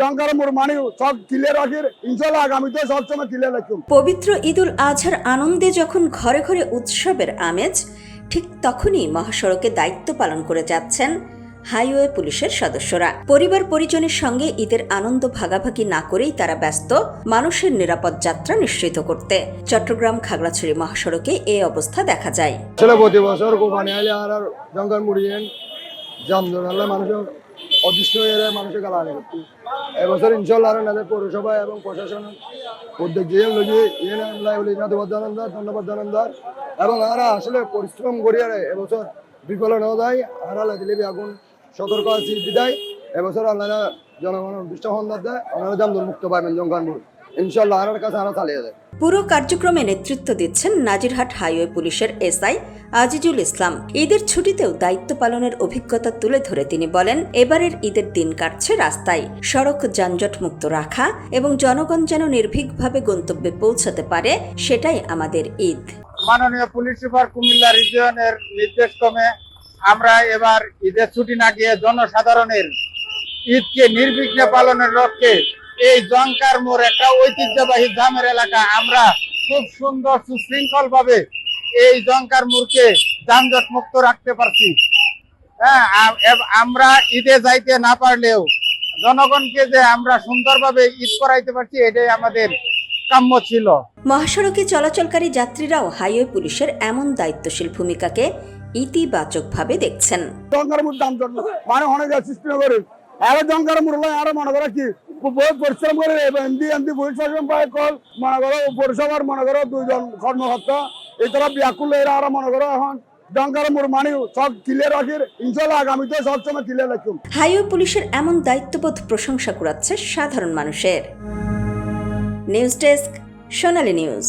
জঙ্কার মোর মানে সব ক্লিয়ার রাখির ইনশাআল্লাহ আগামীতে সবসময় ক্লিয়ার রাখুন। পবিত্র ঈদুল আজহার আনন্দে যখন ঘরে ঘরে উৎসবের আমেজ, ঠিক তখনই মহাসড়কে দায়িত্ব পালন করে যাচ্ছেন হাইওয়ে পুলিশের সদস্যরা। পরিবার পরিজনের সঙ্গে ঈদের আনন্দ ভাগাভাগি না করেই তারা ব্যস্ত মানুষের নিরাপদ যাত্রা নিশ্চিত করতে। চট্টগ্রাম খাগড়াছড়ি মহাসড়কে এই অবস্থা দেখা যায়। প্রতি বছর কোরবানি আইলে আর জঙ্কার মুড়িয়েন জামজনালে মানুষ অদৃষ্ট হয়ে মানুষের গালা আনে করতে এবছর ইনশাল্লাহ নাদের পৌরসভা এবং প্রশাসন উদ্যোগ দিয়ে ধন্যবাদ জানান্দার এবং আমরা আসলে পরিশ্রম করিয়ে এবছর বিফল না যায় আর দিলে আগুন সতর্ক আছি বিদায় এবছর আল্লাহ জনগণের দৃষ্টান্ত দেয় ওনারা জামদুল মুক্ত পাবেন জঙ্কারপুর ইনশাল্লাহ আর কাছে আরো চালিয়ে যায়। পুরো কার্যক্রমে নেতৃত্ব দিচ্ছেন নাজিরহাট হাইওয়ে পুলিশের এসআই আজিজুল ইসলাম। ঈদের ছুটিতেও দায়িত্ব পালনের অভিজ্ঞতা তুলে ধরে তিনি বলেন, এবারের ঈদের দিন কাটছে রাস্তায়। সড়ক যানজট মুক্ত রাখা এবং জনগণ যেন নির্ভীকভাবে গন্তব্যে পৌঁছাতে পারে, সেটাই আমাদের ঈদ। মাননীয় পুলিশ সুপার কুমিল্লা রিজিয়নের নির্দেশ ক্রমে আমরা এবার ঈদের ছুটি না গিয়ে জনসাধারণের ঈদকে নির্বিঘ্নে পালনের লক্ষ্যে এই জঙ্কার মোড় একটা ঐতিহ্যবাহী গ্রামের এলাকা, আমরা খুব সুন্দর সুশৃঙ্খল ভাবে এই জঙ্কার মোড়কে যানজট মুক্ত রাখতে পারছি। হ্যাঁ, আমরা ঈদে যাইতে না পারলেও জনগণকে যে আমরা সুন্দরভাবে ঈদ করাইতে পারছি, এটাই আমাদের কাম্য ছিল। মহাসড়কে চলাচলকারী যাত্রীরাও হাইওয়ে পুলিশের এমন দায়িত্বশীল ভূমিকাকে ইতিবাচকভাবে দেখছেন। জঙ্কার মুড় দাম মানে অনেক সৃষ্টি করে আরো জঙ্কার মুড় হয় আরো মনে করো কি বহুত পরিশ্রম করে এমপি পুলিশ প্রশাসন পায় কল মনে করো পৌরসভার মনে করো 2 জন কর্মকর্তা এই তারা ব্যাকুল এরা আরো মনে করো এখন জঙ্কার মুড় মানে সব ক্লিয়ার রাখির ইনশাআল্লাহ আগামীতে সবসময় ক্লিয়ার রাখুন। হাইওয়ে পুলিশের এমন দায়িত্ববোধ প্রশংসা কুড়াচ্ছে সাধারণ মানুষের। নিউজ ডেস্ক, সোনালী নিউজ।